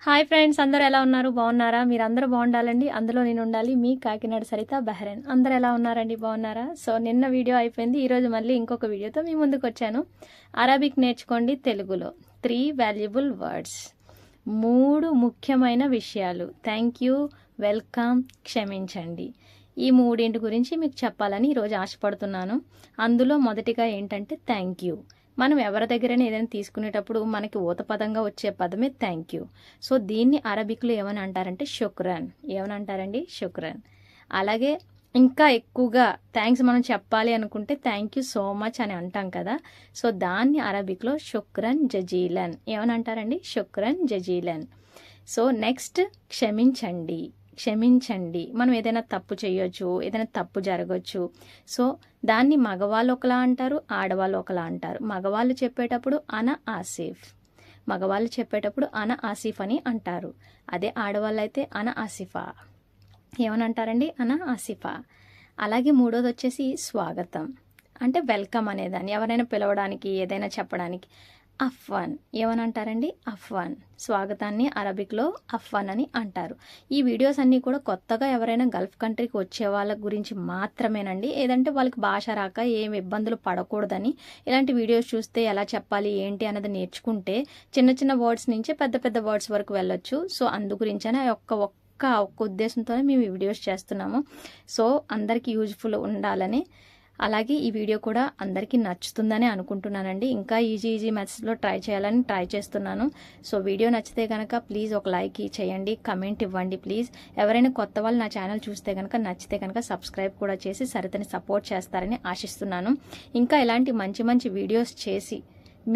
Hi friends, అందరూ ఎలా ఉన్నారు? బాగున్నారా? మీరు అందరూ బాగుండాలండి, అందులో నేను ఉండాలి. మీ కాకినాడ సరిత బహ్రెయిన్. అందరూ ఎలా ఉన్నారండి? బాగున్నారా? సో నిన్న వీడియో అయిపోయింది, ఈరోజు మళ్ళీ ఇంకొక వీడియోతో మీ ముందుకు వచ్చాను. అరబిక్ నేర్చుకోండి తెలుగులో 3 వాల్యుబుల్ వర్డ్స్, 3 ముఖ్యమైన విషయాలు. థ్యాంక్ యూ, వెల్కమ్, క్షమించండి. ఈ మూడింటి గురించి మీకు చెప్పాలని ఈరోజు ఆశపడుతున్నాను. అందులో మొదటిగా ఏంటంటే థ్యాంక్ యూ. మనం ఎవరి దగ్గరైనా ఏదైనా తీసుకునేటప్పుడు మనకి ఊతపదంగా వచ్చే పదమే థ్యాంక్ యూ. సో దీన్ని అరబిక్లో ఏమని అంటారంటే షుక్రన్. ఏమని అంటారండి? షుక్రన్. అలాగే ఇంకా ఎక్కువగా థ్యాంక్స్ మనం చెప్పాలి అనుకుంటే థ్యాంక్ యూ సో మచ్ అని అంటాం కదా. సో దాన్ని అరబిక్లో షుక్రన్ జజీలన్ ఏమని అంటారండి? షుక్రన్ జజీలన్. సో నెక్స్ట్ క్షమించండి. క్షమించండి. మనం ఏదైనా తప్పు చేయొచ్చు, ఏదైనా తప్పు జరగచ్చు. సో దాన్ని మగవాళ్ళు ఒకలా అంటారు, ఆడవాళ్ళు ఒకలా అంటారు. మగవాళ్ళు చెప్పేటప్పుడు అన ఆసిఫ్, మగవాళ్ళు చెప్పేటప్పుడు అన ఆసిఫ్ అని అంటారు. అదే ఆడవాళ్ళు అయితే అన ఆసిఫా. ఏమని అంటారండి? అన ఆసిఫా. అలాగే మూడోది వచ్చేసి స్వాగతం, అంటే వెల్కమ్ అనేదాన్ని ఎవరైనా పిలవడానికి, ఏదైనా చెప్పడానికి. అఫ్వాన్ ఏమని అంటారండి? అఫ్వాన్. స్వాగతాన్ని అరబిక్లో అఫ్వాన్ అని అంటారు. ఈ వీడియోస్ అన్నీ కూడా కొత్తగా ఎవరైనా గల్ఫ్ కంట్రీకి వచ్చే వాళ్ళ గురించి మాత్రమేనండి. ఏదంటే వాళ్ళకి భాష రాక ఏం ఇబ్బందులు పడకూడదని ఇలాంటి వీడియోస్ చూస్తే ఎలా చెప్పాలి ఏంటి అన్నది నేర్చుకుంటే చిన్న చిన్న వర్డ్స్ నుంచి పెద్ద పెద్ద వర్డ్స్ వరకు వెళ్ళొచ్చు. సో అందు గురించనే ఒక్క ఉద్దేశంతోనే మేము ఈ వీడియోస్ చేస్తున్నాము. సో అందరికీ యూజ్ఫుల్ ఉండాలని, అలాగే ఈ వీడియో కూడా అందరికీ నచ్చుతుందని అనుకుంటున్నానండి. ఇంకా ఈజీ మెథడ్స్లో ట్రై చేస్తున్నాను. సో వీడియో నచ్చితే కనుక ప్లీజ్ ఒక లైక్ చేయండి, కమెంట్ ఇవ్వండి ప్లీజ్. ఎవరైనా కొత్త వాళ్ళు నా ఛానల్ చూస్తే కనుక నచ్చితే కనుక సబ్స్క్రైబ్ కూడా చేసి సరితని సపోర్ట్ చేస్తారని ఆశిస్తున్నాను. ఇంకా ఇలాంటి మంచి వీడియోస్ చేసి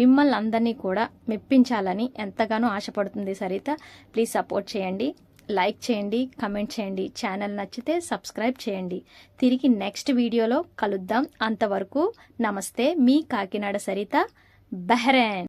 మిమ్మల్ని అందరినీ కూడా మెప్పించాలని ఎంతగానో ఆశపడుతుంది సరిత. ప్లీజ్ సపోర్ట్ చేయండి, లైక్ చేయండి, కమెంట్ చేయండి. ఛానల్ నచ్చితే సబ్స్క్రైబ్ చేయండి. తిరిగి నెక్స్ట్ వీడియోలో కలుద్దాం. అంతవరకు నమస్తే. మీ కాకినాడ సరిత బహ్రెయిన్.